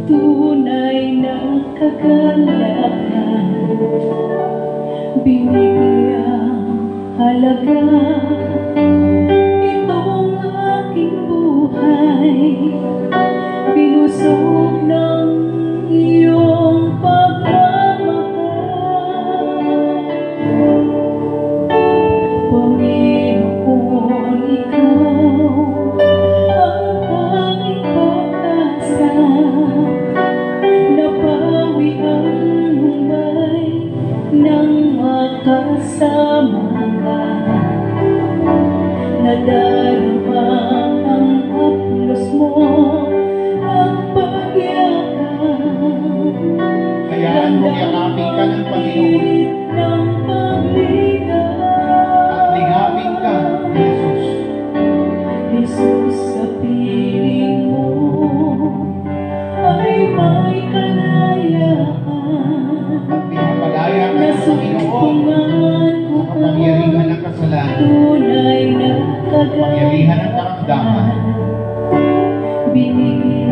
tunay na kagalakan, binigyang halaga itong aking buhay, pinusok ng iyong pagmamahal. Panginoon, ikaw ang tanging pag-asa, napawi ang humbay ng makasama ka, nadarama ang haplos mo at pagyakap. Hayaan mo yakapin ka ng Panginoon at ligapin ka ni Jesus. Jesus, sa piling mo ay may kalayaan, At pinapalaya ka ng Panginoon nasumpungan ko sa kapangyarihan ng kasalanan, tunay na kapangyarihan ng karamdaman. binigyan